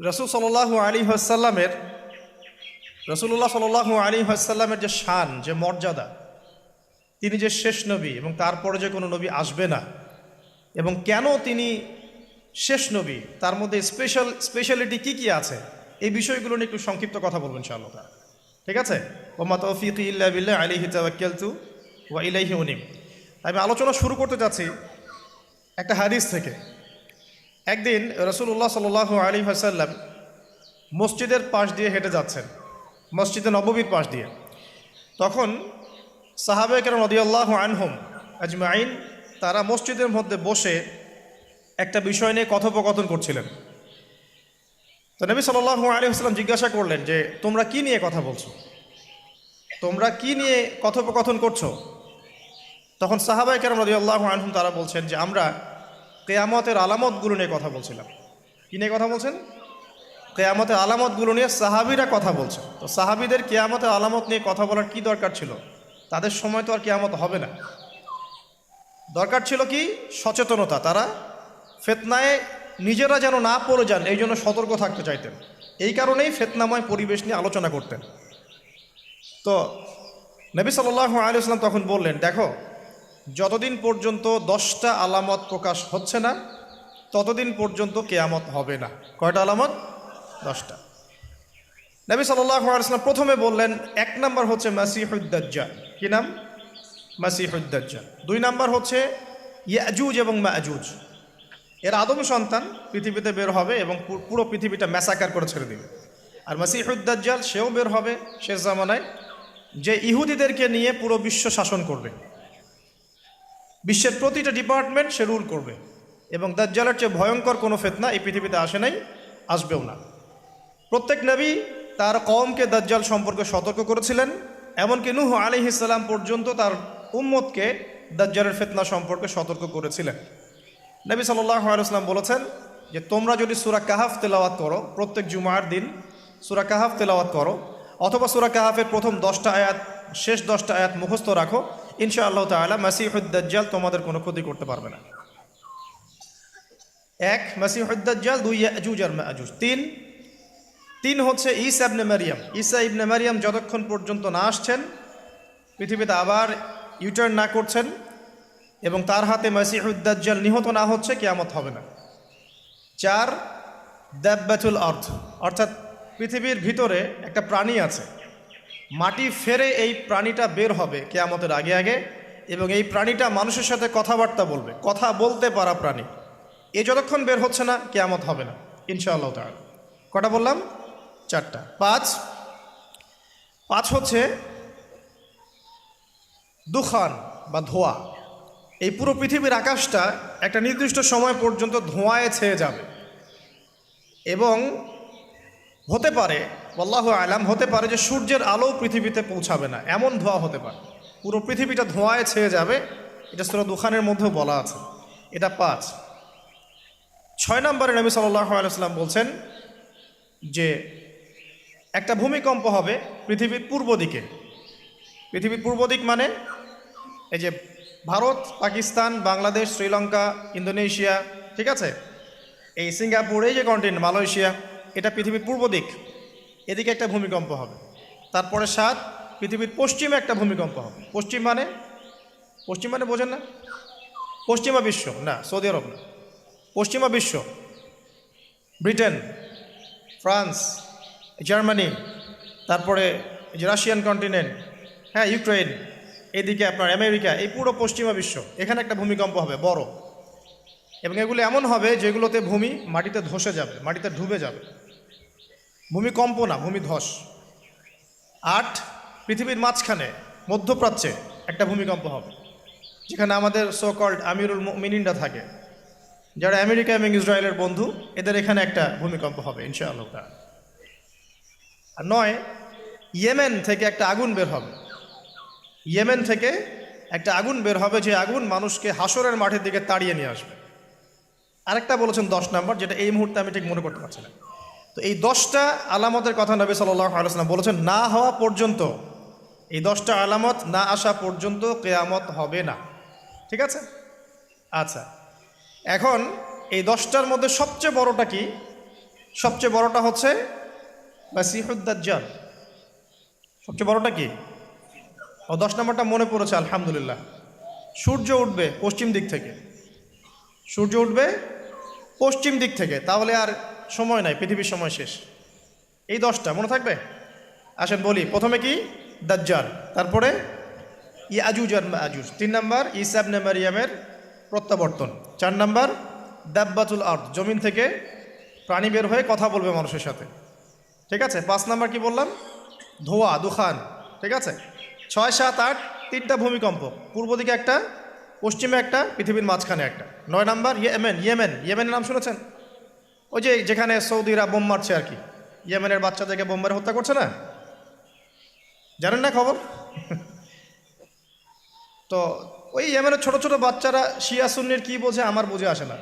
রসুল্লাহ সাল্লাল্লাহু আলাইহি ওয়াসাল্লামের যে শান, যে মর্যাদা, তিনি যে শেষ নবী এবং তারপরে যে কোনো নবী আসবে না, এবং কেন তিনি শেষ নবী, তার মধ্যে স্পেশালিটি কি কি আছে, এই বিষয়গুলো নিয়ে একটু সংক্ষিপ্ত কথা বলবেন ইনশাআল্লাহ। ঠিক আছে? ওমা তৌফিকি ইল্লা বিল্লাহ আলাইহি তাওয়াক্কালতু ওয়া ইলাইহি উনীব। আমি আলোচনা শুরু করতে যাচ্ছি একটা হাদিস থেকে। একদিন রাসূলুল্লাহ সাল্লাল্লাহু আলাইহি ওয়াসাল্লাম মসজিদের পাশ দিয়ে হেঁটে যাচ্ছেন, মসজিদে নববীর পাশ দিয়ে। তখন সাহাবায়ে কেরাম রাদিয়াল্লাহু আনহুম আজমাইন তারা মসজিদের মধ্যে বসে একটা বিষয় নিয়ে কথোপকথন করছিলেন। তো নবী সাল্লাল্লাহু আলাইহি ওয়াসাল্লাম জিজ্ঞাসা করলেন যে, তোমরা কি নিয়ে কথা বলছো, তোমরা কি নিয়ে কথোপকথন করছো? তখন সাহাবায়ে কেরাম রাদিয়াল্লাহু আনহুম তারা বলছেন যে, আমরা কিয়ামতের আলামতগুলো নিয়ে কথা বলছিলাম। কি নিয়ে কথা বলছেন? কিয়ামতের আলামতগুলো নিয়ে সাহাবীরা কথা বলছে। তো সাহাবীদের কিয়ামতের আলামত নিয়ে কথা বলার কি দরকার ছিল? তাদের সময় তো আর কিয়ামত হবে না। দরকার ছিল কি? সচেতনতা। তারা ফিতনায় নিজেরা যেন না পড়ে যান, এই জন্য সতর্ক থাকতে চাইতেন। এই কারণেই ফিতনাময় পরিবেশ নিয়ে আলোচনা করতেন। তো নবী সাল্লাল্লাহু আলাইহি ওয়াসাল্লাম তখন বললেন, দেখো, যতদিন পর্যন্ত 10টা আলামত প্রকাশ হচ্ছে না, ততদিন পর্যন্ত কিয়ামত হবে না। কয়টা আলামত? 10টা। নবী সাল্লাল্লাহু আলাইহি ওয়াসাল্লাম প্রথমে বললেন, 1 নাম্বার হচ্ছে মাসিহুদ দাজ্জাল। কি নাম? মাসিহুদ দাজ্জাল। 2 নাম্বার হচ্ছে ইয়াজুজ এবং মাজুজ। এর আদম সন্তান পৃথিবীতে বের হবে এবং পুরো পৃথিবীটা ম্যাসাকার করে ছেড়ে দেবে। আর মাসিহুদ দাজ্জাল সেও বের হবে শেষ জামানায়, যে ইহুদিদেরকে নিয়ে পুরো বিশ্ব শাসন করবে। বিশ্বের প্রতিটা ডিপার্টমেন্ট সে রুল করবে। এবং দাজ্জালের চেয়ে ভয়ঙ্কর কোনো ফিতনা এই পৃথিবীতে আসে নাই, আসবেও না। প্রত্যেক নবী তার কওমকে দাজ্জাল সম্পর্কে সতর্ক করেছিলেন। এমনকি নূহ আলাইহিস সালাম পর্যন্ত তার উম্মতকে দাজ্জালের ফিতনা সম্পর্কে সতর্ক করেছিলেন। নবী সাল্লাল্লাহু আলাইহি ওয়াসাল্লাম বলেছেন যে, তোমরা যদি সূরা কাহাফ তেলাওয়াত করো, প্রত্যেক জুমার দিন সূরা কাহাফ তেলাওয়াত করো, অথবা সূরা কাহাফের প্রথম 10টা আয়াত, শেষ 10টা আয়াত মুখস্থ রাখো, ইনশাআল্লাহ তাআলা মাসিহুদ দাজ্জাল তোমাদের কোনো ক্ষতি করতে পারবে না। 1 মাসিহুদ দাজ্জাল, 2 ইয়াজুজ আর মাজুজ, 3 হচ্ছে ঈসা ইবনে মারইয়াম। ঈসা ইবনে মারইয়াম যতক্ষণ পর্যন্ত না আসছেন, পৃথিবীতে আবার ইউটার্ন না করছেন এবং তার হাতে মাসিহুদ দাজ্জাল নিহত না হচ্ছে, কিয়ামত হবে না। 4 দাব্বাতুল আরদ, অর্থাৎ পৃথিবীর ভিতরে একটা প্রাণী আছে, মাটি ফেরে এই প্রাণীটা বের হবে কিয়ামতের আগে আগে, এবং এই প্রাণীটা মানুষের সাথে কথাবার্তা বলবে, কথা বলতে পারা প্রাণী। এ যতক্ষণ বের হচ্ছে না, কিয়ামত হবে না ইনশাআল্লাহ তাআলা। কটা বললাম? 4টা। 5 হচ্ছে দুখান বা ধোঁয়া। এই পুরো পৃথিবীর আকাশটা একটা নির্দিষ্ট সময় পর্যন্ত ধোঁয়ায় ছেয়ে যাবে, এবং হতে পারে, আল্লাহু আলাম, হতে পারে যে সূর্যের আলো পৃথিবীতে পৌঁছাবে না, এমন ধোঁয়া হতে পারে। পুরো পৃথিবীটা ধোঁয়ায় ছেয়ে যাবে, এটা সূরা দুখানের মধ্যেও বলা আছে। এটা 5। 6 নম্বরে নবী সাল্লাল্লাহু আলাইহি ওয়াসাল্লাম বলছেন যে, একটা ভূমিকম্প হবে পৃথিবীর পূর্ব দিকে। পৃথিবীর পূর্ব দিক মানে এই যে ভারত, পাকিস্তান, বাংলাদেশ, শ্রীলঙ্কা, ইন্দোনেশিয়া, ঠিক আছে, এই সিঙ্গাপুর, এই যে কন্টিনেন্ট, মালয়েশিয়া, এটা পৃথিবীর পূর্ব দিক। এদিকে একটা ভূমিকম্প হবে। তারপরে 7 পৃথিবীর পশ্চিমে একটা ভূমিকম্প হবে। পশ্চিম মানে বোঝেন না? পশ্চিমা বিশ্ব না, সৌদি আরব না, পশ্চিমা বিশ্ব, ব্রিটেন, ফ্রান্স, জার্মানি, তারপরে যে রাশিয়ান কন্টিনেন্ট, হ্যাঁ, ইউক্রেন, এদিকে আপনার আমেরিকা, এই পুরো পশ্চিমা বিশ্ব, এখানে একটা ভূমিকম্প হবে বড়। এবং এগুলো এমন হবে যেগুলোতে ভূমি মাটিতে ধসে যাবে, মাটিতে ডুবে যাবে। ভূমিকম্প না, ভূমিধস। 8 পৃথিবীর মাঝখানে মধ্যপ্রাচ্যে একটা ভূমিকম্প হবে, যেখানে আমাদের সো কল্ড আমিরুল মুমিনিনরা থাকে, যারা আমেরিকা এবং ইসরায়েলের বন্ধু, এদের এখানে একটা ভূমিকম্প হবে ইনশাআল্লাহ। আর 9 ইয়েমেন থেকে একটা আগুন বের হবে। ইয়েমেন থেকে একটা আগুন বের হবে, যে আগুন মানুষকে হাসরের মাঠের দিকে তাড়িয়ে নিয়ে আসবে। আরেকটা বলেছেন 10 নম্বর, যেটা এই মুহূর্তে আমি ঠিক মনে করতে পারছি না। তো এই 10টা আলামতের কথা নবী সাল্লাল্লাহু আলাইহি ওয়াসাল্লাম বলেছেন, না হওয়া পর্যন্ত, এই 10টা আলামত না আসা পর্যন্ত কিয়ামত হবে না। ঠিক আছে? আচ্ছা, এখন এই 10টার মধ্যে সবচেয়ে বড়টা কি? সবচেয়ে বড়টা হচ্ছে মাসিহুদ দাজ্জাল। সবচেয়ে বড়টা কি? ও 10 নম্বরটা মনে পড়েছে, আলহামদুলিল্লাহ। সূর্য উঠবে পশ্চিম দিক থেকে, সূর্য উঠবে পশ্চিম দিক থেকে, তাহলে আর সময় নাই, পৃথিবীর সময় শেষ। এই 10টা মনে থাকবে। আসেন বলি, প্রথমে কি? দাজ্জাল, তারপরে ইয়াজুজ আর মাজুজ, 3 নম্বর ঈসা ইবনে মারইয়ামের প্রত্যাবর্তন, 4 নম্বর দাব্বাতুল আরদ, জমিন থেকে প্রাণী বের হয়ে কথা বলবে মানুষের সাথে, ঠিক আছে। 5 নম্বর কি বললাম? ধোঁয়া, দুখান, ঠিক আছে। 6, 7, 8 3টা ভূমিকম্প, পূর্ব দিকে একটা, পশ্চিমে একটা, পৃথিবীর মাঝখানে একটা। 9 নম্বর ইয়েমেনের নাম শুনেছেন? ওই যে যেখানে সৌদিরা বোম মারছে আর কি, ইয়েমেনের বাচ্চাদেরকে বোম মেরে হত্যা করছে না, জানেন না খবর? তো ওই ইয়েমেনের ছোট ছোট বাচ্চারা শিয়া সুন্নির কী বোঝে আমার বুঝে আসে না।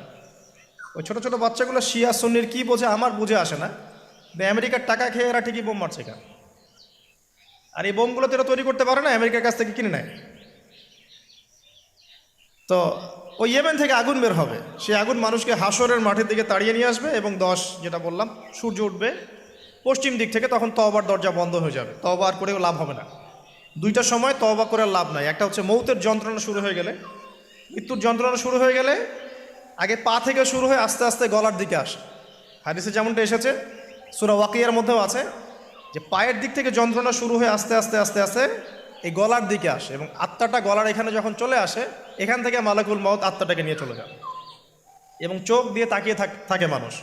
ওই ছোট ছোট বাচ্চাগুলো শিয়া সুন্নির কী বোঝে আমার বুঝে আসে না। আমেরিকার টাকা খেয়ে এরা ঠিকই বোম মারছে কেন? আর এই বোমগুলো তো এরা তৈরি করতে পারে না, আমেরিকার কাছ থেকে কিনে নেয়। তো ওই ইয়েমেন থেকে আগুন বের হবে, সেই আগুন মানুষকে হাসরের মাঠের দিকে তাড়িয়ে নিয়ে আসবে, এবং 10 যেটা বললাম, সূর্য উঠবে পশ্চিম দিক থেকে, তখন তওবার দরজা বন্ধ হয়ে যাবে, তওবা আর করেও লাভ হবে না। 2টা সময় তওবা করে লাভ নাই। একটা হচ্ছে মৌতের যন্ত্রণা শুরু হয়ে গেলে, মৃত্যুর যন্ত্রণা শুরু হয়ে গেলে, আগে পা থেকে শুরু হয়ে আস্তে আস্তে গলার দিকে আসে। হাদিসে যেমনটা এসেছে, সূরা ওয়াকিয়ার মধ্যেও আছে যে পায়ের দিক থেকে যন্ত্রণা শুরু হয়ে আস্তে আস্তে আস্তে আস্তে এই গলার দিকে আসে, এবং আত্মাটা গলার এখানে যখন চলে আসে, এখান থেকে মালাকুল মউত আত্মাটাকে নিয়ে চলে যায়, এবং চোখ দিয়ে তাকিয়ে থাকে মানুষ।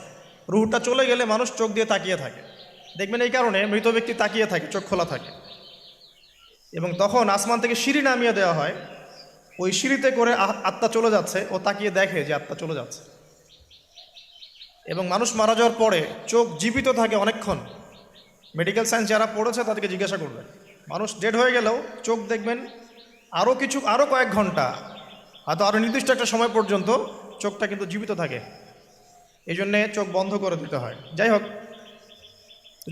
রুহটা চলে গেলে মানুষ চোখ দিয়ে তাকিয়ে থাকে, দেখবেন এই কারণে মৃত ব্যক্তি তাকিয়ে থাকে, চোখ খোলা থাকে। এবং তখন আসমান থেকে সিঁড়ি নামিয়ে দেওয়া হয়, ওই সিঁড়িতে করে আত্মা চলে যাচ্ছে, ও তাকিয়ে দেখে যে আত্মা চলে যাচ্ছে। এবং মানুষ মারা যাওয়ার পরে চোখ জীবিত থাকে অনেকক্ষণ। মেডিকেল সায়েন্স যারা পড়েছে তাদেরকে জিজ্ঞাসা করবে, মানুষ ডেড হয়ে গেলেও চোখ দেখবেন আরও কয়েক ঘন্টা, হয়তো আরও নির্দিষ্ট একটা সময় পর্যন্ত চোখটা কিন্তু জীবিত থাকে। এই জন্যে চোখ বন্ধ করে দিতে হয়। যাই হোক,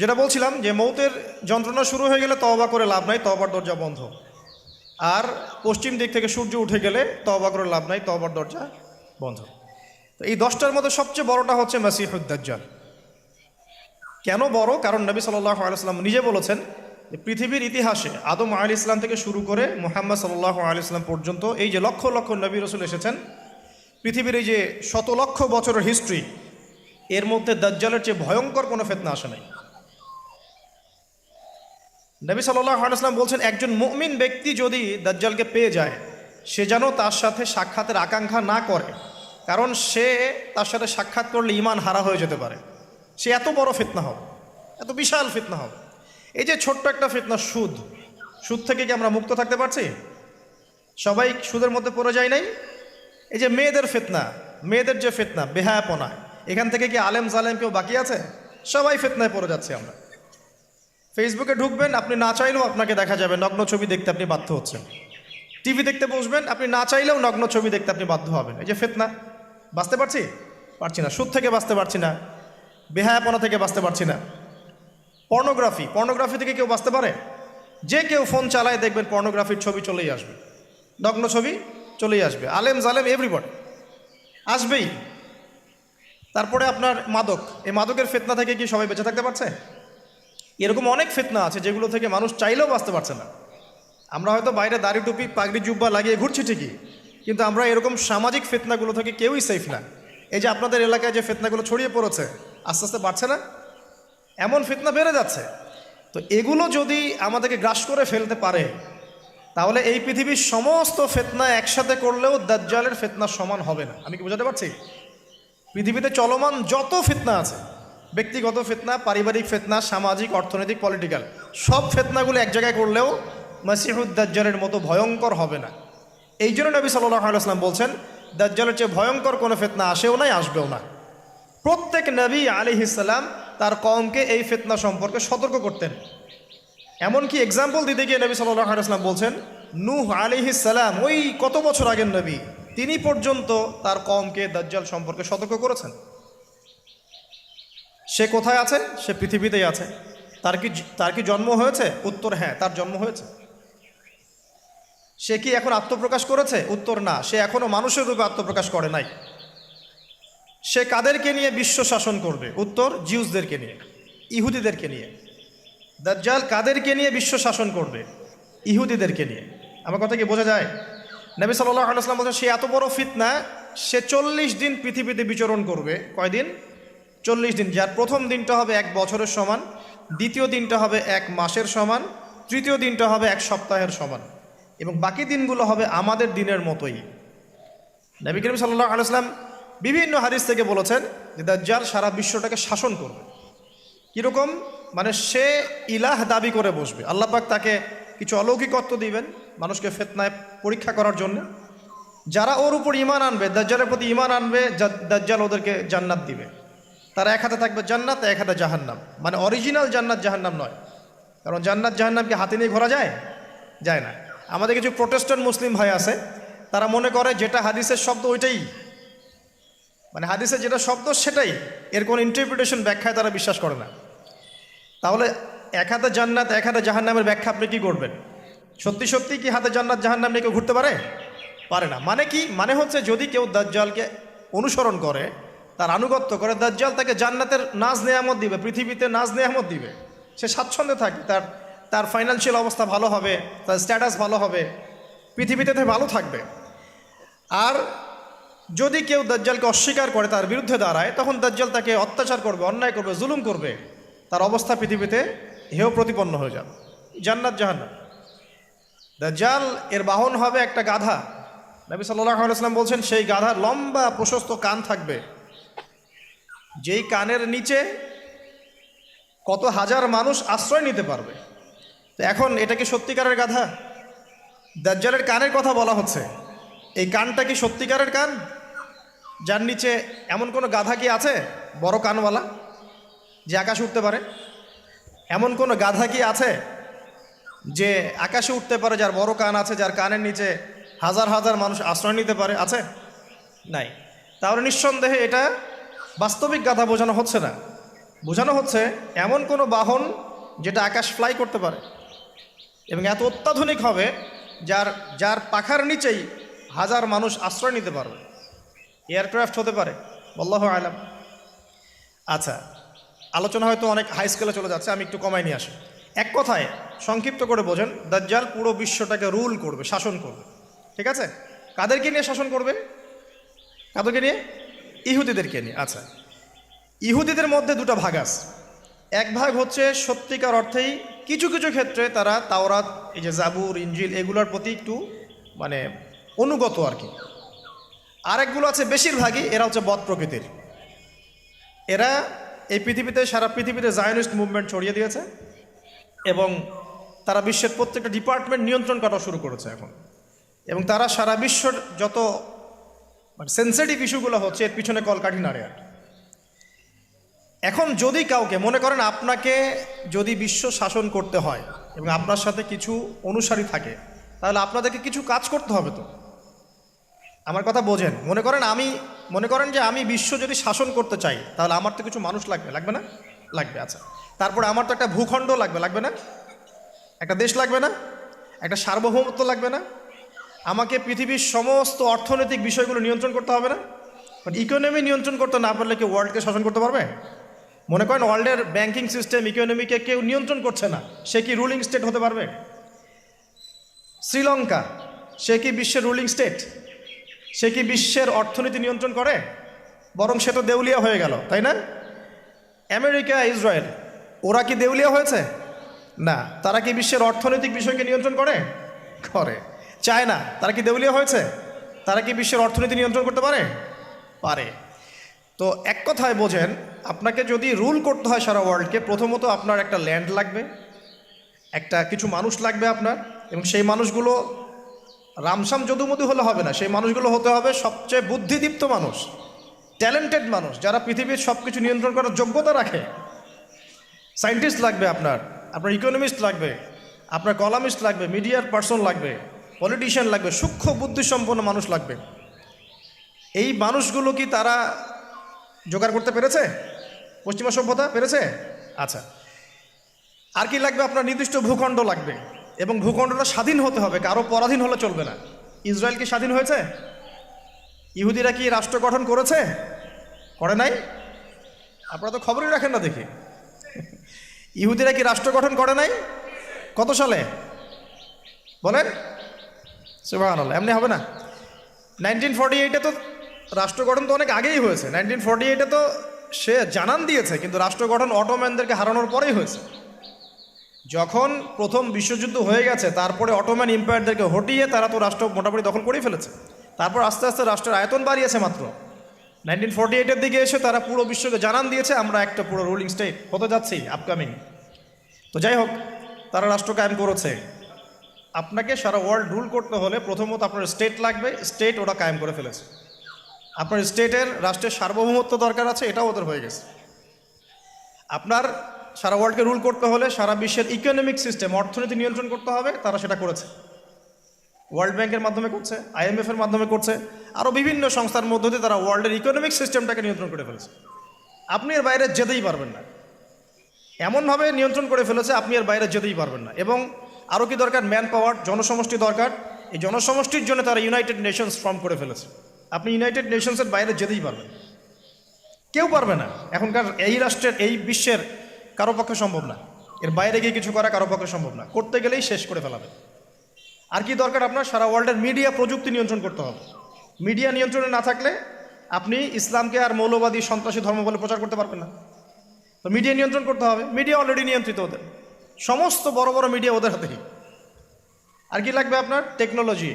যেটা বলছিলাম যে মৌতের যন্ত্রণা শুরু হয়ে গেলে তওবা করে লাভ নাই, তওবার দরজা বন্ধ। আর পশ্চিম দিক থেকে সূর্য উঠে গেলে তওবা করে লাভ নাই, তওবার দরজা বন্ধ। তো এই 10টার মধ্যে সবচেয়ে বড়টা হচ্ছে মাসিহুদ দাজ্জাল। কেন বড়? কারণ নবী সাল্লাল্লাহু আলাইহি ওয়াসাল্লাম নিজে বলেছেন যে পৃথিবীর ইতিহাসে আদম আলাইহিস সালাম থেকে শুরু করে মুহাম্মদ সাল্লাল্লাহু আলাইহি ওয়াসাল্লাম পর্যন্ত এই যে লক্ষ লক্ষ নবী রাসূল এসেছেন, পৃথিবীর এই যে শত লক্ষ বছরের হিস্ট্রি, এর মধ্যে দাজ্জালের চেয়ে ভয়ঙ্কর কোনো ফিতনা আসে নাই। নবী সাল্লাল্লাহু আলাইহি ওয়াসাল্লাম বলছেন, একজন মুমিন ব্যক্তি যদি দাজ্জালকে পেয়ে যায়, সে যেন তার সাথে সাক্ষাতের আকাঙ্ক্ষা না করে, কারণ সে তার সাথে সাক্ষাৎ করলে ঈমান হারা হয়ে যেতে পারে। সে এত বড় ফিতনা হবে, এত বিশাল ফিতনা হবে। এই যে ছোট্ট একটা ফিতনা, সুদ থেকে কি আমরা মুক্ত থাকতে পারছি? সবাই সুদের মধ্যে পড়ে যায় নাই? এই যে মেয়েদের ফিতনা, মেয়েদের যে ফিতনা, বেহায়াপনা, এখান থেকে কি আলেম জালেম কেউ বাকি আছে? সবাই ফিতনায় পড়ে যাচ্ছে আমরা। ফেসবুকে ঢুকবেন, আপনি না চাইলেও আপনাকে দেখা যাবে নগ্ন ছবি দেখতে আপনি বাধ্য হচ্ছেন। টিভি দেখতে বসবেন, আপনি না চাইলেও নগ্ন ছবি দেখতে আপনি বাধ্য হবেন। এই যে ফিতনা, বাঁচতে পারছি না, সুদ থেকে বাঁচতে পারছি না, বেহায়াপনা থেকে বাঁচতে পারছি না। পর্নোগ্রাফি থেকে কেউ বাঁচতে পারে? যে কেউ ফোন চালায় দেখবেন পর্নোগ্রাফির ছবি চলেই আসবে, নগ্ন ছবি চলেই আসবে। আলেম জালেম এভরিবডি আসবেই। তারপরে আপনার মাদক, এই মাদকের ফিতনা থেকে কি সবাই বেঁচে থাকতে পারছে? এরকম অনেক ফিতনা আছে যেগুলো থেকে মানুষ চাইলেও বাঁচতে পারছে না। আমরা হয়তো বাইরে দাড়ি টুপি পাগড়ি জুব্বা লাগিয়ে ঘুরছি ঠিকই, কিন্তু আমরা এরকম সামাজিক ফিতনাগুলো থেকে কেউই সেফ না। এই যে আপনাদের এলাকায় যে ফিতনাগুলো ছড়িয়ে পড়েছে, আস্তে আস্তে বাড়ছে না? এমন ফিতনা বেড়ে যাচ্ছে। তো এগুলো যদি আমাদেরকে গ্রাস করে ফেলতে পারে, তাহলে এই পৃথিবীর সমস্ত ফিতনা একসাথে করলেও দাজ্জালের ফিতনা সমান হবে না। আমি কি বোঝাতে পারছি? পৃথিবীতে চলমান যত ফিতনা আছে, ব্যক্তিগত ফিতনা, পারিবারিক ফিতনা, সামাজিক, অর্থনৈতিক, পলিটিক্যাল, সব ফিতনাগুলো এক জায়গায় করলেও মাসিহুদ দাজ্জালের মতো ভয়ঙ্কর হবে না। এই জন্য নবী সাল্লাল্লাহু আলাইহি ওয়াসাল্লাম বলছেন, দাজ্জালের চেয়ে ভয়ঙ্কর কোনো ফিতনা আসেও নাই, আসবেও না। প্রত্যেক নবী আলাইহিস সালাম তার কওমকে এই ফিতনা সম্পর্কে সতর্ক করতেন। এমনকি এক্সাম্পল দিতে গিয়ে নবী সাল্লাল্লাহু আলাইহি ওয়াসাল্লাম বলছেন, নূহ আলাইহিস সালাম, ওই কত বছর আগের নবী, তিনি পর্যন্ত তার কওমকে দাজ্জাল সম্পর্কে সতর্ক করেছেন। সে কোথায় আছে? সে পৃথিবীতেই আছে। তার কি জন্ম হয়েছে? উত্তর হ্যাঁ, তার জন্ম হয়েছে। সে কি এখন আত্মপ্রকাশ করেছে? উত্তর না, সে এখনো মানুষের রূপে আত্মপ্রকাশ করে নাই। সে কাদেরকে নিয়ে বিশ্ব শাসন করবে? উত্তর, জিউসদেরকে নিয়ে, ইহুদিদেরকে নিয়ে। দাজ্জাল কাদেরকে নিয়ে বিশ্ব শাসন করবে? ইহুদিদেরকে নিয়ে। আমার কথা কি বোঝা যায়? নবী সাল্লাল্লাহু আলাইহি ওয়াসাল্লাম বলছেন, সে এত বড় ফিতনা, সে 40 দিন পৃথিবীতে বিচরণ করবে। কয়দিন? 40 দিন। যার প্রথম দিনটা হবে 1 বছরের সমান, দ্বিতীয় দিনটা হবে 1 মাসের সমান, তৃতীয় দিনটা হবে 1 সপ্তাহের সমান, এবং বাকি দিনগুলো হবে আমাদের দিনের মতোই। নবী করিম সাল্লাল্লাহু আলাইহি ওয়াসাল্লাম বিভিন্ন হাদিস থেকে বলেছেন যে দাজ্জাল সারা বিশ্বটাকে শাসন করবে। কীরকম? মানে সে ইলাহ দাবি করে বসবে। আল্লাহ পাক তাকে কিছু অলৌকিকত্ব দিবেন মানুষকে ফিতনায় পরীক্ষা করার জন্য। যারা ওর উপর ঈমান আনবে, দাজ্জালের প্রতি ঈমান আনবে, দাজ্জাল ওদেরকে জান্নাত দিবে। তার এক হাতে থাকবে জান্নাত, এক হাতে জাহান্নাম। মানে অরিজিনাল জান্নাত জাহান্নাম নয়, কারণ জান্নাত জাহান্নামকে হাতে নিয়ে ঘোরা যায়? যায় না। আমাদের কিছু প্রোটেস্ট্যান্ট মুসলিম ভাই আছে, তারা মনে করে যেটা হাদিসের শব্দ ওইটাই, মানে হাদিসের যেটা শব্দ সেটাই, এর কোনো ইন্টারপ্রিটেশন, ব্যাখ্যায় তারা বিশ্বাস করে না। তাহলে এক হাতে জান্নাত এক হাতে জাহান্নামের ব্যাখ্যা আপনি কী করবেন? সত্যি সত্যি কি হাতে জান্নাত জাহান্নাম নিয়ে কেউ ঘুরতে পারে? পারে না। মানে কি? মানে হচ্ছে যদি কেউ দাজ্জালকে অনুসরণ করে, তার আনুগত্য করে, দাজ্জাল তাকে জান্নাতের নাজ নেয়ামত দিবে, পৃথিবীতে নাজ নেয়ামত দিবে। সে স্বাচ্ছন্দ্যে থাকবে, তার ফাইন্যান্সিয়াল অবস্থা ভালো হবে, তার স্ট্যাটাস ভালো হবে, পৃথিবীতে ভালো থাকবে। আর যদি কেউ দাজ্জালকে অস্বীকার করে, তার বিরুদ্ধে দাঁড়ায়, তখন দাজ্জাল তাকে অত্যাচার করবে, অন্যায় করবে, জুলুম করবে, তার অবস্থা পৃথিবীতে হেয় প্রতিপন্ন হয়ে যাবে। জান্নাত জাহান্নাম। দাজ্জাল এর বাহন হবে একটা গাধা। নবী সাল্লাল্লাহু আলাইহি ওয়াসাল্লাম বলছেন, সেই গাধার লম্বা প্রশস্ত কান থাকবে, যেই কানের নিচে কত হাজার মানুষ আশ্রয় নিতে পারবে। তো এখন এটা কি সত্যিকারের গাধা? দাজ্জালের কানের কথা বলা হচ্ছে, এই কানটা কি সত্যিকারের কান? যার নিচে এমন কোনো গাধা কি আছে বড় কানওয়ালা যে আকাশে উঠতে পারে? এমন কোনো গাধা কি আছে যে আকাশে উঠতে পারে, যার বড় কান আছে, যার কানের নিচে হাজার হাজার মানুষ আশ্রয় নিতে পারে? আছে? নাই। তাহলে নিঃসন্দেহে এটা বাস্তবিক গাধা বোঝানো হচ্ছে না, বোঝানো হচ্ছে এমন কোনো বাহন যেটা আকাশ ফ্লাই করতে পারে এবং এত অত্যাধুনিক হবে যার পাখার নিচেই হাজার মানুষ আশ্রয় নিতে পারবে। এয়ারক্রাফট হতে পারে, আল্লাহু আলাম। আচ্ছা, আলোচনা হয়তো অনেক হাই স্কেলে চলে যাচ্ছে, আমি একটু কমাই নিয়ে আসি। এক কথায় সংক্ষিপ্ত করে বোঝেন, দাজ্জাল পুরো বিশ্বটাকে রুল করবে, শাসন করবে। ঠিক আছে? কাদেরকে নিয়ে শাসন করবে? কাদেরকে নিয়ে? ইহুদিদেরকে নিয়ে। আচ্ছা, ইহুদিদের মধ্যে দুটো ভাগ আছে। এক ভাগ হচ্ছে সত্যিকার অর্থেই কিছু কিছু ক্ষেত্রে তারা তাওরাত, এই যে জাবুর, ইনজিল, এগুলোর প্রতি একটু মানে অনুগত আর কি। আরেকগুলো আছে বেশিরভাগই এরা হচ্ছে বদ প্রকৃতির। এরা এই পৃথিবীতে, সারা পৃথিবীতে জায়নিস্ট মুভমেন্ট ছড়িয়ে দিয়েছে এবং তারা বিশ্বের প্রত্যেকটা ডিপার্টমেন্ট নিয়ন্ত্রণ করা শুরু করেছে এখন। এবং তারা সারা বিশ্বর যত সেন্সিটিভ ইস্যুগুলো হচ্ছে এর পিছনে কলকাঠি নাড়ে আর। এখন যদি কাউকে মনে করেন, আপনাকে যদি বিশ্ব শাসন করতে হয় এবং আপনার সাথে কিছু অনুসারী থাকে, তাহলে আপনাদেরকে কিছু কাজ করতে হবে। তো আমার কথা বোঝেন। মনে করেন যে আমি বিশ্ব যদি শাসন করতে চাই, তাহলে আমার তো কিছু মানুষ লাগবে, লাগবে না? লাগবে। আচ্ছা, তারপরে আমার তো একটা ভূখণ্ড লাগবে, লাগবে না? একটা দেশ লাগবে না? একটা সার্বভৌমত্ব লাগবে না? আমাকে পৃথিবীর সমস্ত অর্থনৈতিক বিষয়গুলো নিয়ন্ত্রণ করতে হবে না? ইকোনমি নিয়ন্ত্রণ করতে না পারলে কেউ ওয়ার্ল্ডকে শাসন করতে পারবে? মনে করেন ওয়ার্ল্ডের ব্যাংকিং সিস্টেম, ইকোনমিকে কেউ নিয়ন্ত্রণ করছে না, সে কি রুলিং স্টেট হতে পারবে? শ্রীলঙ্কা, সে কি বিশ্বের রুলিং স্টেট? সে কি বিশ্বের অর্থনীতি নিয়ন্ত্রণ করে? বরং সে তো দেউলিয়া হয়ে গেল, তাই না? আমেরিকা, ইসরায়েল, ওরা কি দেউলিয়া হয়েছে? না। তারা কি বিশ্বের অর্থনৈতিক বিষয়কে নিয়ন্ত্রণ করে? করে। চায়না, তারা কি দেউলিয়া হয়েছে? তারা কি বিশ্বের অর্থনীতি নিয়ন্ত্রণ করতে পারে? পারে। তো এক কথায় বোঝেন, আপনাকে যদি রুল করতে হয় সারা ওয়ার্ল্ডকে, প্রথমত আপনার একটা ল্যান্ড লাগবে, একটা কিছু মানুষ লাগবে আপনার, এবং সেই মানুষগুলো রামসাম যদুমধু হলে হবে না, সেই মানুষগুলো হতে হবে সবচেয়ে বুদ্ধিদীপ্ত মানুষ, ট্যালেন্টেড মানুষ, যারা পৃথিবীর সব কিছু নিয়ন্ত্রণ করার যোগ্যতা রাখে। সায়েন্টিস্ট লাগবে আপনার ইকোনমিস্ট লাগবে, আপনার কলামিস্ট লাগবে, মিডিয়ার পার্সন লাগবে, পলিটিশিয়ান লাগবে, সূক্ষ্ম বুদ্ধিসম্পন্ন মানুষ লাগবে। এই মানুষগুলো কি তারা জোগাড় করতে পেরেছে? পশ্চিমা সভ্যতা পেরেছে? আচ্ছা, আর কি লাগবে? আপনার নির্দিষ্ট ভূখণ্ড লাগবে, এবং ভূখণ্ডটা স্বাধীন হতে হবে, কারো পরাধীন হলে চলবে না। ইসরায়েল কি স্বাধীন হয়েছে? ইহুদিরা কি রাষ্ট্র গঠন করেছে? করে নাই? আপনারা তো খবরই রাখেন না দেখি। ইহুদিরা কি রাষ্ট্র গঠন করে নাই? কত সালে বলেন? সুবহানাল্লাহ, এমনি হবে না। 1948-এ তো রাষ্ট্র গঠন তো অনেক আগেই হয়েছে। 1948-এ তো সে জানান দিয়েছে, কিন্তু রাষ্ট্র গঠন অটোম্যানদেরকে হারানোর পরেই হয়েছে। যখন প্রথম বিশ্বযুদ্ধ হয়ে গেছে, তারপরে অটোম্যান এম্পায়ারদেরকে হটিয়ে তারা তো রাষ্ট্র মোটামুটি দখল করেই ফেলেছে। তারপর আস্তে আস্তে রাষ্ট্রের আয়তন বাড়িয়েছে। মাত্র 1948-এর দিকে এসে তারা পুরো বিশ্বকে জানান দিয়েছে আমরা একটা পুরো রুলিং স্টেট হতে যাচ্ছি আপকামিং। তো যাই হোক, তারা রাষ্ট্র কায়েম করেছে। আপনাকে সারা ওয়ার্ল্ড রুল করতে হলে প্রথমত আপনার স্টেট লাগবে। স্টেট ওরা কায়েম করে ফেলেছে। আপনার স্টেটের রাষ্ট্রের সার্বভৌমত্ব দরকার আছে, এটাও ওদের হয়ে গেছে। আপনার সারা ওয়ার্ল্ডকে রুল করতে হলে সারা বিশ্বের ইকোনমিক সিস্টেম, অর্থনীতি নিয়ন্ত্রণ করতে হবে, তারা সেটা করেছে। ওয়ার্ল্ড ব্যাংকের মাধ্যমে করছে, IMF-এর মাধ্যমে করছে, আরও বিভিন্ন সংস্থার মধ্য দিয়ে তারা ওয়ার্ল্ডের ইকোনমিক সিস্টেমটাকে নিয়ন্ত্রণ করে ফেলেছে। আপনি এর বাইরে যেতেই পারবেন না। এমনভাবে নিয়ন্ত্রণ করে ফেলেছে আপনি এর বাইরে যেতেই পারবেন না। এবং আরও কি দরকার? ম্যান পাওয়ার, জনসমষ্টি দরকার। এই জনসমষ্টির জন্য তারা ইউনাইটেড নেশনস ফর্ম করে ফেলেছে। আপনি ইউনাইটেড নেশনসের বাইরে যেতেই পারবেন, কেউ পারবে না। এখনকার এই রাষ্ট্রের, এই বিশ্বের কারো পক্ষে সম্ভব না। এর বাইরে গিয়ে কিছু করা কারো পক্ষে সম্ভব না। করতে গেলেই শেষ করে ফেলাবে। আর কি দরকার? আপনার সারা ওয়ার্ল্ডের মিডিয়া, প্রযুক্তি নিয়ন্ত্রণ করতে হবে। মিডিয়া নিয়ন্ত্রণে না থাকলে আপনি ইসলামকে আর মৌলবাদী, সন্ত্রাসী ধর্ম বলে প্রচার করতে পারবেন না। তো মিডিয়া নিয়ন্ত্রণ করতে হবে। মিডিয়া অলরেডি নিয়ন্ত্রিত ওদের, সমস্ত বড় বড় মিডিয়া ওদের হাতেই। আর কি লাগবে আপনার? টেকনোলজি।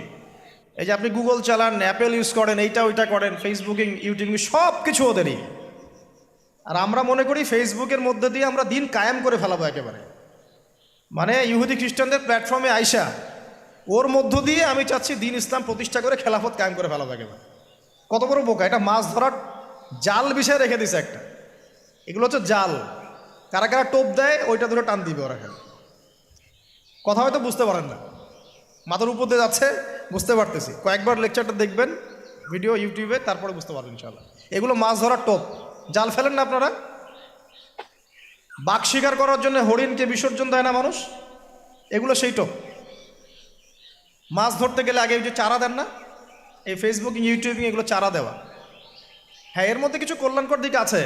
এই যে আপনি গুগল চালান, অ্যাপেল ইউজ করেন, এইটা ওইটা করেন, ফেসবুকিং, ইউটিউবিং, সব কিছু ওদেরই। আর আমরা মনে করি ফেসবুকের মধ্যে দিয়ে আমরা দিন কায়েম করে ফেলাবো একেবারে। মানে ইহুদি খ্রিস্টানদের প্ল্যাটফর্মে আইসা ওর মধ্য দিয়ে আমি চাচ্ছি দিন ইসলাম প্রতিষ্ঠা করে খেলাফত কায়েম করে ফেলাবো একেবারে। কত বড় বোকা! এটা মাছ ধরার জাল বিষয় রেখে দিছে একটা। এগুলো হচ্ছে জাল। কারা কারা টোপ দেয় ওইটা ধরে টান দিবে ওরা। খেলে কথা হয়তো বুঝতে পারেন না, মাথার উপর দিয়ে যাচ্ছে, বুঝতে পারতেছি। কয়েকবার লেকচারটা দেখবেন ভিডিও ইউটিউবে, তারপরে বুঝতে পারবেন ইনশাআল্লাহ। এগুলো মাছ ধরার টোপ। জাল ফেলেন না আপনারা? বাঘ শিকার করার জন্য হরিণকে বিসর্জন দেয় না মানুষ? এগুলো সেই টোপ। মাছ ধরতে গেলে আগে যে চারা দেন না, এই ফেসবুকিং, ইউটিউবিং, এগুলো চারা দেওয়া। হ্যাঁ, এর মধ্যে কিছু কল্যাণকর দিক আছে।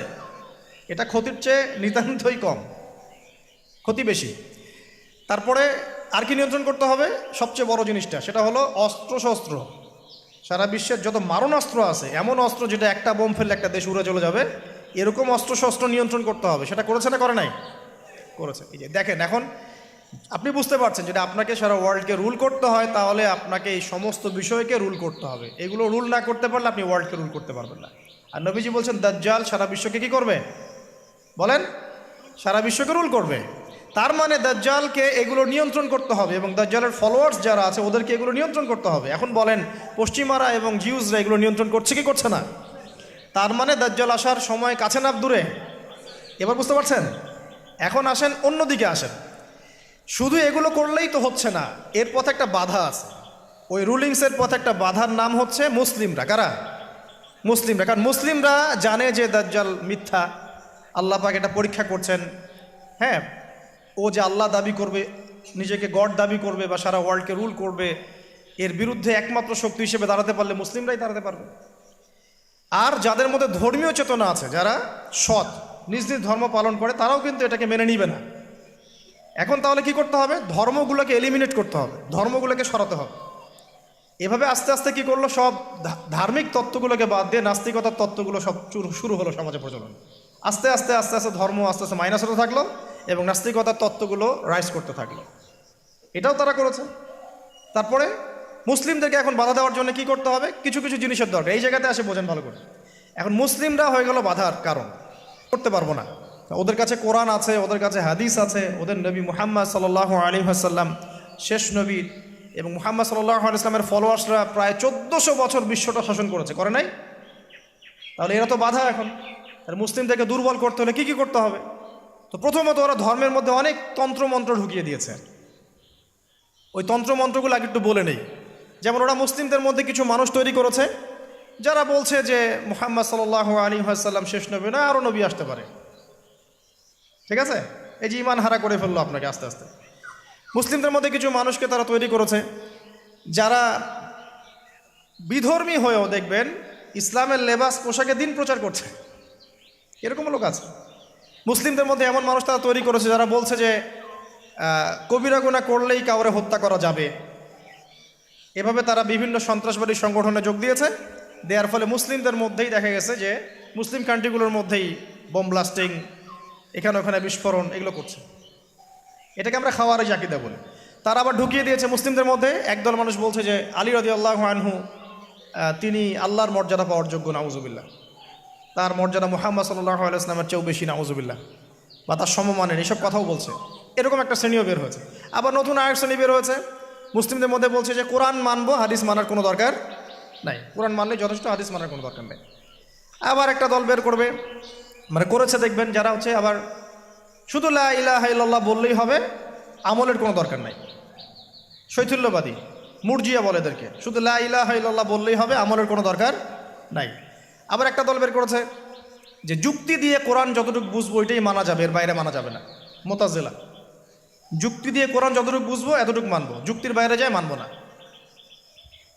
এটা ক্ষতির চেয়ে নিতান্তই কম, ক্ষতি বেশি। তারপরে আর কি নিয়ন্ত্রণ করতে হবে? সবচেয়ে বড় জিনিসটা সেটা হলো অস্ত্রশস্ত্র। সারা বিশ্বের যত মারণাস্ত্র আছে, এমন অস্ত্র যেটা একটা বোম ফেললে একটা দেশ উড়ে চলে যাবে, এরকম অস্ত্রশস্ত্র নিয়ন্ত্রণ করতে হবে। সেটা করেছে না করে নাই? করেছে। এই যে দেখেন, এখন আপনি বুঝতে পারছেন যেটা আপনাকে সারা ওয়ার্ল্ডকে রুল করতে হয়, তাহলে আপনাকে এই সমস্ত বিষয়কে রুল করতে হবে। এগুলো রুল না করতে পারলে আপনি ওয়ার্ল্ডকে রুল করতে পারবেন না। আর নবীজি বলছেন দাজ্জাল সারা বিশ্বকে কি করবে? বলেন, সারা বিশ্বকে রুল করবে। তার মানে দাজ্জালকে এগুলো নিয়ন্ত্রণ করতে হবে, এবং দাজ্জালের ফলোয়ার্স যারা আছে ওদেরকে এগুলো নিয়ন্ত্রণ করতে হবে। এখন বলেন, পশ্চিমারা এবং জিউসরা এগুলো নিয়ন্ত্রণ করছে কি করছে না? তার মানে দাজ্জাল আসার সময় কাছে না দূরে? এবার বুঝতে পারছেন? এখন আসেন, অন্যদিকে আসেন। শুধু এগুলো করলেই তো হচ্ছে না, এর পথে একটা বাধা আছে। ওই রুলিংসের পথে একটা বাধার নাম হচ্ছে মুসলিমরা। কারা? মুসলিমরা। কারণ মুসলিমরা জানে যে দাজ্জাল মিথ্যা, আল্লাহ পাক এটা পরীক্ষা করছেন। হ্যাঁ, ও যে আল্লাহ দাবি করবে, নিজেকে গড দাবি করবে, বা সারা ওয়ার্ল্ডকে রুল করবে, এর বিরুদ্ধে একমাত্র শক্তি হিসেবে দাঁড়াতে পারলে মুসলিমরাই দাঁড়াতে পারবে। আর যাদের মধ্যে ধর্মীয় চেতনা আছে, যারা সৎ, নিজ নিজ ধর্ম পালন করে, তারাও কিন্তু এটাকে মেনে নিবে না। এখন তাহলে কি করতে হবে? ধর্মগুলোকে এলিমিনেট করতে হবে, ধর্মগুলোকে সরাতে হবে। এভাবে আস্তে আস্তে কি করলো, সব ধার্মিক তত্ত্বগুলোকে বাদ দিয়ে নাস্তিকতার তত্ত্বগুলো সব শুরু হলো সমাজে প্রচলন। আস্তে আস্তে আস্তে আস্তে ধর্ম আস্তে আস্তে মাইনাস হতে থাকলো, এবং নাস্তিকতার তত্ত্বগুলো রাইজ করতে থাকলো। এটাও তারা করেছে। তারপরে মুসলিমদেরকে এখন বাধা দেওয়ার জন্য কি করতে হবে? কিছু কিছু জিনিসের দরকার। এই জায়গাতে আসে বোঝেন ভালো করে। এখন মুসলিমরা হয়ে গেল বাধার কারণ, করতে পারবো না। ওদের কাছে কোরআন আছে, ওদের কাছে হাদিস আছে, ওদের নবী মুহাম্মদ সাল্লাল্লাহু আলাইহি ওয়াসাল্লাম শেষ নবী, এবং মুহাম্মদ সাল্লাল্লাহু আলাইহি ওয়াসাল্লামের ফলোয়ার্সরা প্রায় 1400 বছর বিশ্বটা শাসন করেছে, করে নাই? তাহলে এরা তো বাধা। এখন মুসলিমদেরকে দুর্বল করতে হলে কি কি করতে হবে? তো প্রথমত ওরা ধর্মের মধ্যে অনেক তন্ত্রমন্ত্র ঢুকিয়ে দিয়েছে। ওই তন্ত্রমন্ত্রগুলো আগে একটু বলে নেই। যেমন ওরা মুসলিমদের মধ্যে কিছু মানুষ তৈরি করেছে যারা বলছে যে মুহাম্মদ সাল্লাল্লাহু আলাইহি ওয়াসাল্লাম শেষ নবী না, আরও নবী আসতে পারে। ঠিক আছে, এই যে ইমান হারা করে ফেললো আপনাকে আস্তে আস্তে। মুসলিমদের মধ্যে কিছু মানুষকে তারা তৈরি করেছে যারা বিধর্মী হয়েও দেখবেন ইসলামের লেবাস পোশাকে দিন প্রচার করছে। এরকম লোক আছে মুসলিমদের মধ্যে। এমন মানুষ তারা তৈরি করেছে যারা বলছে যে কবিরা গুনাহ করলেই কাউরে হত্যা করা যাবে। এভাবে তারা বিভিন্ন সন্ত্রাসবাদী সংগঠনে যোগ দিয়েছে। দেওয়ার ফলে মুসলিমদের মধ্যেই দেখা গেছে যে মুসলিম কান্ট্রিগুলোর মধ্যেই বোম ব্লাস্টিং, এখানে ওখানে বিস্ফোরণ, এগুলো করছে। এটাকে আমরা খাওয়ারিজ আকীদা বলি। তারা আবার ঢুকিয়ে দিয়েছে মুসলিমদের মধ্যে। একদল মানুষ বলছে যে আলী রাদিয়াল্লাহু আনহু তিনি আল্লাহর মর্যাদা পাওয়ার যোগ্য, নাউজুবিল্লাহ। তার মর্যাদা মুহাম্মদ সাল্লাল্লাহু আলাইহি ওয়াসাল্লামের চেয়েও বেশি, নাউজুবিল্লাহ, বা তার সমমানের, এসব কথাও বলছে। এরকম একটা শ্রেণীও বের হয়েছে। আবার নতুন আরেক শ্রেণী বের হয়েছে মুসলিমদের মধ্যে, বলছে যে কোরআন মানবো, হাদিস মানার কোনো দরকার নাই, কোরআন মানলে যথেষ্ট, হাদিস মানার কোনো দরকার নেই। আবার একটা দল বের করবে, মানে করেছে দেখবেন, যারা হচ্ছে আবার শুধু লা ইলাহা ইল্লাল্লাহ বললেই হবে, আমলের কোনো দরকার নাই। শৈথিল্যবাদী, মুরজিয়া বলে এদেরকে, শুধু লা ইলাহা ইল্লাল্লাহ বললেই হবে, আমলের কোনো দরকার নাই। আবার একটা দল বের করেছে যে যুক্তি দিয়ে কোরআন যতটুকু বুঝবো ওইটাই মানা যাবে, এর বাইরে মানা যাবে না, মুতাজিলা। যুক্তি দিয়ে কোরআন যতটুকু বুঝবো এতটুকু মানবো, যুক্তির বাইরে যায় মানবো না।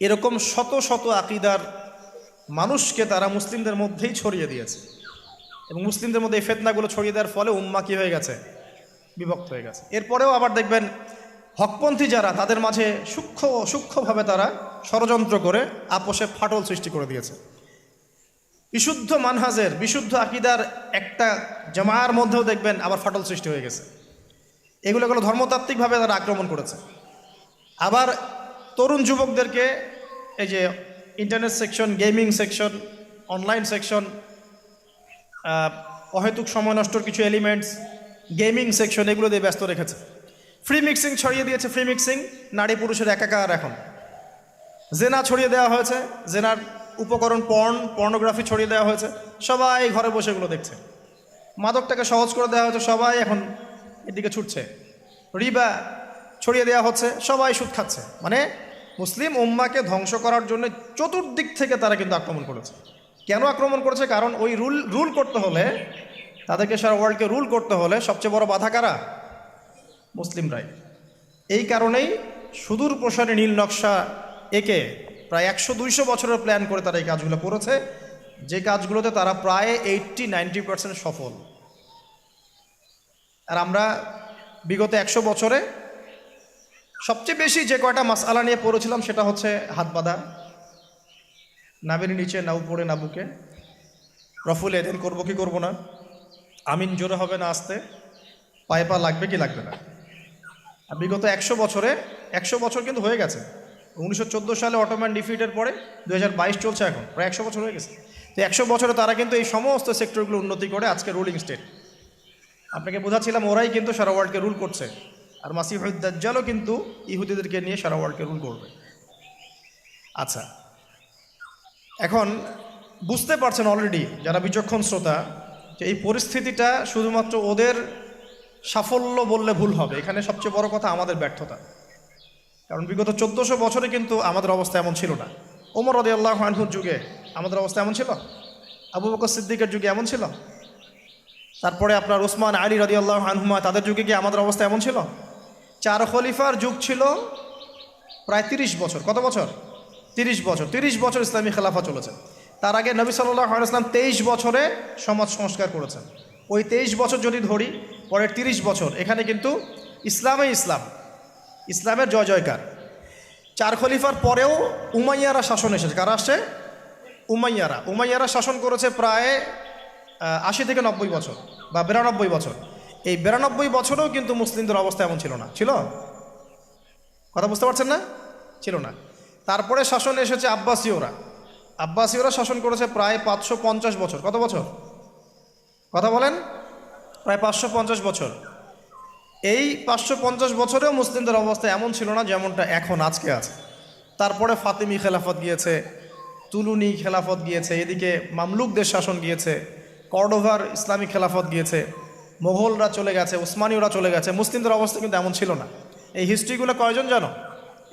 এরকম শত শত আকীদার মানুষকে তারা মুসলিমদের মধ্যেই ছড়িয়ে দিয়েছে, এবং মুসলিমদের মধ্যে এই ফিতনাগুলো ছড়িয়ে দেওয়ার ফলে উম্মাহ কী হয়ে গেছে, বিভক্ত হয়ে গেছে। এরপরেও আবার দেখবেন হকপন্থী যারা, তাদের মাঝে সূক্ষ্মভাবে তারা ষড়যন্ত্র করে আপোষে ফাটল সৃষ্টি করে দিয়েছে। বিশুদ্ধ মানহাজের, বিশুদ্ধ আকীদার একটা জামায়ার মধ্যেও দেখবেন আবার ফাটল সৃষ্টি হয়ে গেছে। এগুলো ধর্মতাত্ত্বিকভাবে তারা আক্রমণ করেছে। আবার তরুণ যুবকদেরকে এই যে internet section, gaming section, online section, অহেতুক সময় নষ্টর কিছু এলিমেন্টস, গেমিং সেকশন, এগুলো দিয়ে ব্যস্ত রেখেছে। ফ্রি মিক্সিং ছড়িয়ে দিয়েছে, ফ্রি মিক্সিং, নারী পুরুষের একাকার। এখন জেনা ছড়িয়ে দেওয়া হয়েছে, জেনার উপকরণ পর্নোগ্রাফি ছড়িয়ে দেওয়া হয়েছে, সবাই ঘরে বসে এগুলো দেখছে। মাদকটাকে সহজ করে দেওয়া হয়েছে, সবাই এখন এদিকে ছুটছে। রিবা ছড়িয়ে দেওয়া হচ্ছে, সবাই সুদ খাচ্ছে। মানে মুসলিম উম্মাকে ধ্বংস করার জন্য চতুর্দিক থেকে তারা কিন্তু আক্রমণ করেছে। কেন আক্রমণ করেছে? কারণ ওই রুল করতে হলে, তাদেরকে সারা ওয়ার্ল্ডকে রুল করতে হলে সবচেয়ে বড় বাধা কারা? মুসলিমরাই। এই কারণেই সুদূর প্রসারী নীল নকশা একে প্রায় 100-200 বছরের প্ল্যান করে তারা এই কাজগুলো করেছে, যে কাজগুলোতে তারা প্রায় 80-90% সফল। আর আমরা বিগত 100 বছরে সবচেয়ে বেশি যে কয়টা মাসআলা নিয়ে পড়েছিলাম সেটা হচ্ছে হাত বাঁধা, নাবির নিচে, না উপরে না বুকে, রফুল এদেন করবো কি করবো না, আমিন জোরে হবে না আস্তে, পায়ে পা লাগবে কি লাগবে না। আর বিগত 100 বছরে, 100 বছর কিন্তু হয়ে গেছে। 1914 সালে অটোম্যান ডিফিটের পরে 2022 চলছে, এখন প্রায় 100 বছর হয়ে গেছে। তো 100 বছরে তারা কিন্তু এই সমস্ত সেক্টরগুলো উন্নতি করে আজকে রুলিং স্টেট। আপনাকে বোঝাচ্ছিলাম ওরাই কিন্তু সারা ওয়ার্ল্ডকে রুল করছে। আর মাসিহুদ দাজ্জালও কিন্তু ইহুদিদেরকে নিয়ে সারা ওয়ার্ল্ডকে রুল করবে। আচ্ছা, এখন বুঝতে পারছেন অলরেডি যারা বিচক্ষণ শ্রোতা, যে এই পরিস্থিতিটা শুধুমাত্র ওদের সাফল্য বললে ভুল হবে। এখানে সবচেয়ে বড় কথা আমাদের ব্যর্থতা। কারণ বিগত 1400 বছরে কিন্তু আমাদের অবস্থা এমন ছিল না। ওমর রাদিয়াল্লাহু আনহুর যুগে আমাদের অবস্থা এমন ছিল, আবু বকর সিদ্দিকের যুগে এমন ছিল, তারপরে আপনার ওসমান আলী রাদিয়াল্লাহু আনহুমা, তাদের যুগে কি আমাদের অবস্থা এমন ছিল? 4 খলিফার যুগ ছিল প্রায় 30 বছর। কত বছর? 30 বছর। 30 বছর ইসলামী খেলাফা চলেছে। তার আগে নবী সাল্লাল্লাহু আলাইহি ওয়াসাল্লাম 23 বছরে সমাজ সংস্কার করেছেন। ওই 23 বছর যদি ধরি, পরের 30 বছর এখানে কিন্তু ইসলামের জয় জয়কার। 4 খলিফার পরেও উমাইয়ারা শাসন এসেছে। কারা আসছে? উমাইয়ারা শাসন করেছে প্রায় 80 থেকে 90 বছর বা 92 বছর। এই 92 বছরেও কিন্তু মুসলিমদের অবস্থা এমন ছিল না। ছিল? কথা বুঝতে পারছেন না? ছিল না। তারপরে শাসন এসেছে আব্বাসীয়রা শাসন করেছে প্রায় 550 বছর। কত বছর? কথা বলেন। প্রায় 550 বছর। এই 550 বছরেও মুসলিমদের অবস্থা এমন ছিল না যেমনটা এখন আজকে আছে। তারপরে ফাতিমি খেলাফত গিয়েছে, তুলুনি খেলাফত গিয়েছে, এদিকে মামলুকদের শাসন গিয়েছে, কর্ডোভার ইসলামিক খেলাফত গিয়েছে, মোগলরা চলে গেছে, উসমানীয়রা চলে গেছে। মুসলিমদের অবস্থা কিন্তু এমন ছিল না। এই হিস্ট্রিগুলো কয়জন জানো?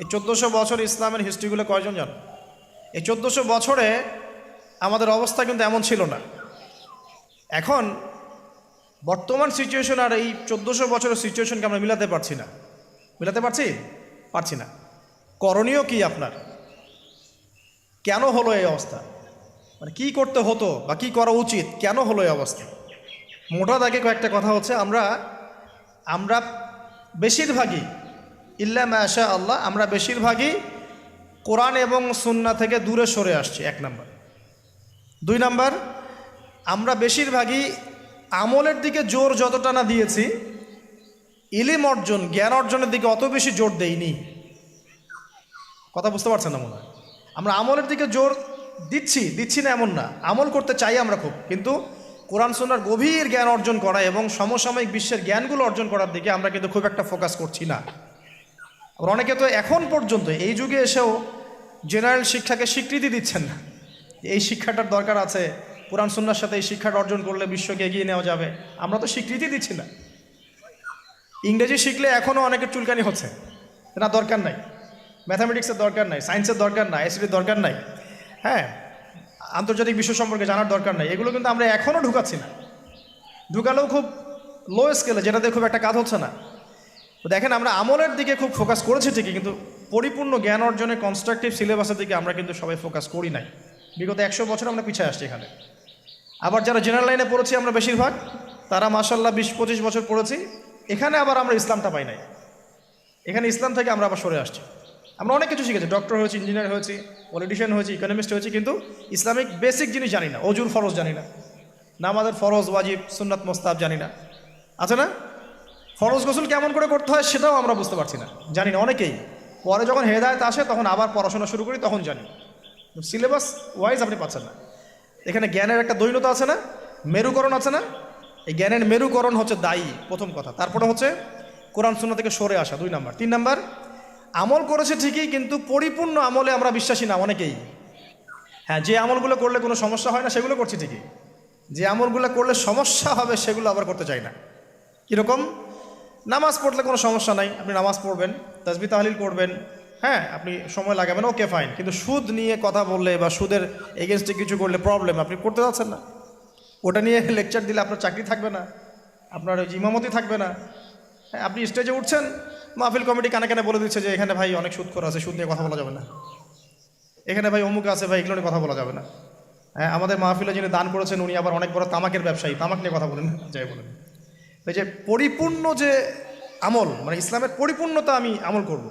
এই 1400 বছর ইসলামের হিস্ট্রিগুলো কয়জন জানো? এই 1400 বছরে আমাদের অবস্থা কিন্তু এমন ছিল না। এখন বর্তমান সিচুয়েশন আর এই 1400 বছরের সিচুয়েশনকে আমরা মিলাতে পারছি না। করণীয় কি আপনার? কেন হলো এই অবস্থা? মানে কী করতে হতো বা কী করা উচিত, কেন হলো এই অবস্থা। মোটা দাগে কয়েকটা কথা হচ্ছে, আমরা বেশিরভাগই ইল্লা মাশা আল্লাহ, আমরা বেশিরভাগই কোরআন এবং সুন্নাহ থেকে দূরে সরে আসছি, 1 নাম্বার। 2 নাম্বার, আমরা বেশিরভাগই আমলের দিকে জোর যতটা না দিয়েছি, ইলম অর্জন, জ্ঞান অর্জনের দিকে অত বেশি জোর দেইনি। কথা বুঝতে পারছেন না মনে হয়? আমরা আমলের দিকে জোর দিচ্ছি না এমন না, আমল করতে চাই আমরা খুব, কিন্তু কোরআন সুন্নাহর গভীর জ্ঞান অর্জন করা এবং সমসাময়িক বিশ্বের জ্ঞানগুলো অর্জন করার দিকে আমরা কিন্তু খুব একটা ফোকাস করছি না। আবার অনেকে তো এখন পর্যন্ত এই যুগে এসেও জেনারেল শিক্ষাকে স্বীকৃতি দিচ্ছেন না, এই শিক্ষাটার দরকার আছে, কোরআন সুন্নাহর সাথে এই শিক্ষাটা অর্জন করলে বিশ্বকে এগিয়ে নেওয়া যাবে। আমরা তো স্বীকৃতি দিচ্ছি না। ইংরেজি শিখলে এখনও অনেকের চুলকানি হচ্ছে, না দরকার নাই, ম্যাথামেটিক্সের দরকার নাই, সায়েন্সের দরকার নাই, আইসিটির দরকার নাই, হ্যাঁ, আন্তর্জাতিক বিশ্ব সম্পর্কে জানার দরকার নাই, এগুলো কিন্তু আমরা এখনও ঢুকাচ্ছি না। ঢুকালেও খুব লো স্কেলে, যেটাতে খুব একটা কাজ হচ্ছে না। তো দেখেন, আমরা আমলের দিকে খুব ফোকাস করেছি ঠিকই, কিন্তু পরিপূর্ণ জ্ঞান অর্জনের কনস্ট্রাকটিভ সিলেবাসের দিকে আমরা কিন্তু সবাই ফোকাস করি নাই। বিগত 100 বছর আমরা পিছিয়ে আসছি এখানে। আবার যারা জেনারেল লাইনে পড়েছি আমরা বেশিরভাগ, তারা মাশাআল্লাহ 20-25 বছর পড়েছি, এখানে আবার আমরা ইসলামটা পাই নাই। এখানে ইসলাম থেকে আমরা আবার সরে আসছি। আমরা অনেক কিছু শিখেছি, ডক্টর হয়েছি, ইঞ্জিনিয়ার হয়েছি, পলিটিশিয়ান হয়েছি, ইকোনমিস্ট হয়েছি, কিন্তু ইসলামিক বেসিক জিনিস জানি না। অজুর ফরজ জানি না, নামাজের ফরজ, ওয়াজিব, সুন্নাত, মোস্তাহাব জানি না, আছে না? ফরজ গোসল কেমন করে করতে হয় সেটাও আমরা বুঝতে পারছি না, জানি না অনেকেই। পরে যখন হেদায়েত আসে তখন আবার পড়াশোনা শুরু করি, তখন জানি। সিলেবাস ওয়াইজ আপনি পাচ্ছেন না। এখানে জ্ঞানের একটা দৈন্যতা আছে না, মেরুকরণ আছে না? এই জ্ঞানের মেরুকরণ হচ্ছে দায়ী, প্রথম কথা। তারপরে হচ্ছে কোরআন সুন্নাহ থেকে সরে আসা, 2 নাম্বার। 3 নাম্বার, আমল করেছে ঠিকই, কিন্তু পরিপূর্ণ আমলে আমরা বিশ্বাসী না অনেকেই। হ্যাঁ, যে আমলগুলো করলে কোনো সমস্যা হয় না সেগুলো করছি ঠিকই, যে আমলগুলো করলে সমস্যা হবে সেগুলো আবার করতে চাই না। কীরকম? নামাজ পড়লে কোনো সমস্যা নাই, আপনি নামাজ পড়বেন, তাসবিহ তাহলিল করবেন, হ্যাঁ, আপনি সময় লাগাবেন, ওকে ফাইন। কিন্তু সুদ নিয়ে কথা বললে বা সুদের এগেনস্টে কিছু করলে প্রবলেম, আপনি করতে যাচ্ছেন না। ওটা নিয়ে লেকচার দিলে আপনার চাকরি থাকবে না, আপনার ওই ইমামতি থাকবে না। হ্যাঁ, আপনি স্টেজে উঠছেন, মাহফিল কমিটি কানে কানে বলে দিচ্ছে যে এখানে ভাই অনেক সুদ করা আছে, সুদ নিয়ে কথা বলা যাবে না, এখানে ভাই অমুক আছে, ভাই এগুলো নিয়ে কথা বলা যাবে না। হ্যাঁ, আমাদের মাহফিলে যিনি দান করেছেন উনি আবার অনেক বড় তামাকের ব্যবসায়ী, তামাক নিয়ে কথা বলেন, যাই বলেন। এই যে পরিপূর্ণ যে আমল, মানে ইসলামের পরিপূর্ণতা, আমি আমল করব,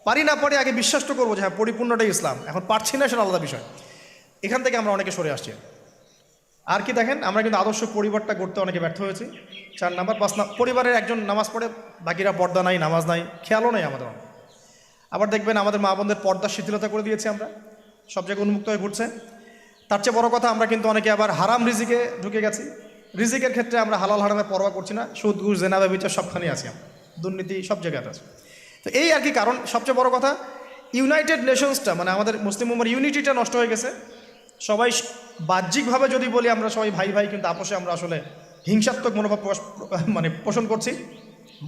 পারি না পারি আগে বিশ্বাস তো করবো যে হ্যাঁ পরিপূর্ণটাই ইসলাম, এখন পারছি না সেটা আলাদা বিষয়। এখান থেকে আমরা অনেকে সরে আসছি। আর কি দেখেন, আমরা কিন্তু আদর্শ পরিবারটা গড়তে অনেকে ব্যর্থ হয়েছি। 4 নাম্বার, 5 পরিবারের একজন নামাজ পড়ে, বাকিরা পর্দা নাই, নামাজ নাই, খেয়ালও নেই আমাদের। আবার দেখবেন আমাদের মা বোনদের পর্দা শিথিলতা করে দিয়েছি আমরা, সব জায়গায় উন্মুক্ত হয়ে ঘুরছে। তার চেয়ে বড় কথা, আমরা কিন্তু অনেকে আবার হারাম রিজিকে ঢুকে গেছি। রিজিকের ক্ষেত্রে আমরা হালাল হারামের পরোয়া করছি না, সুদ ঘুষ জেনা ব্যভিচার সবখানেই আছি আমরা, দুর্নীতি সব জায়গায় আছে। তো এই আর কি কারণ। সবচেয়ে বড় কথা, ইউনাইটেড নেশনসটা, মানে আমাদের মুসলিম উম্মার ইউনিটিটা নষ্ট হয়ে গেছে। সবাই বাহ্যিকভাবে যদি বলি আমরা সবাই ভাই ভাই, কিন্তু আপোষে আমরা আসলে হিংসাত্মক মনোভাব মানে পোষণ করছি,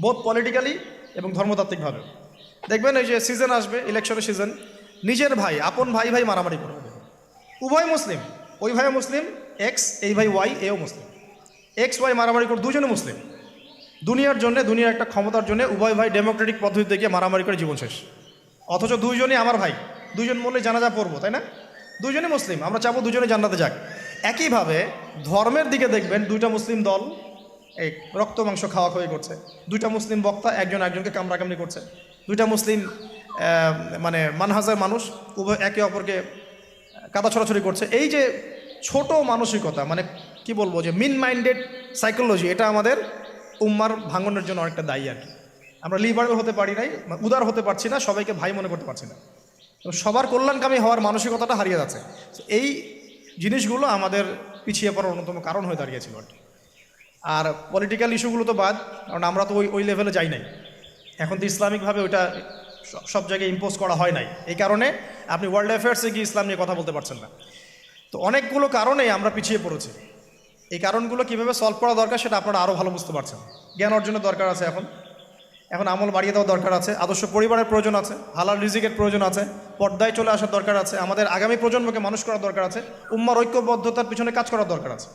বোধ পলিটিক্যালি এবং ধর্মতাত্ত্বিকভাবে। দেখবেন এই যে সিজন আসবে, ইলেকশনের সিজন, নিজের ভাই, আপন ভাই ভাই মারামারি করবে। উভয় মুসলিম, ওই ভাই মুসলিম, এক্স, এই ভাই ওয়াই, এও মুসলিম, এক্স ওয়াই মারামারি করে, দুজনে মুসলিম। দুনিয়ার জন্য, দুনিয়ার একটা ক্ষমতার জন্য উভয় ভাই ডেমোক্রেটিক পদ্ধতিতে গিয়ে মারামারি করে জীবন শেষ। অথচ দুইজনই আমার ভাই, দুইজন মরলে জানাজা পড়বো, তাই না? দুজনই মুসলিম, আমরা চাবো দুজনে জান্নাতে যাক। একইভাবে ধর্মের দিকে দেখবেন, 2টা মুসলিম দল এই রক্ত মাংস খাওয়া খাওয়াই করছে, 2টা মুসলিম বক্তা একজন একজনকে কামড়াকামড়ি করছে, 2টা মুসলিম মানে মানহাজের মানুষ উভয় একে অপরকে কাদা ছড়াছড়ি করছে। এই যে ছোট মানসিকতা, মানে কি বলবো, যে মিন মাইন্ডেড সাইকোলজি, এটা আমাদের উম্মার ভাঙনের জন্য অনেকটা দায়ী আর কি। আমরা লিবারেল হতে পারি নাই, উদার হতে পারছি না, সবাইকে ভাই মনে করতে পারছি না, সবার কল্যাণকামী হওয়ার মানসিকতাটা হারিয়ে যাচ্ছে। এই জিনিসগুলো আমাদের পিছিয়ে পড়ার অন্যতম কারণ হয়ে দাঁড়িয়েছিল আর কি। আর পলিটিক্যাল ইস্যুগুলো তো বাদ, কারণ আমরা তো ওই লেভেলে যাই নাই, এখন তো ইসলামিকভাবে ওইটা সব জায়গায় ইম্পোজ করা হয় নাই। এই কারণে আপনি ওয়ার্ল্ড অ্যাফেয়ার্সে গিয়ে ইসলাম নিয়ে কথা বলতে পারছেন না। তো অনেকগুলো কারণেই আমরা পিছিয়ে পড়েছি। এই কারণগুলো কীভাবে সলভ করা দরকার সেটা আপনারা আরও ভালো বুঝতে পারছেন। জ্ঞান অর্জনের দরকার আছে, এখন আমল বাড়িয়ে দেওয়ার দরকার আছে, আদর্শ পরিবারের প্রয়োজন আছে, হালাল রিজিকের প্রয়োজন আছে, পর্দায় চলে আসার দরকার আছে, আমাদের আগামী প্রজন্মকে মানুষ করার দরকার আছে, উম্মার ঐক্যবদ্ধতার পিছনে কাজ করার দরকার আছে।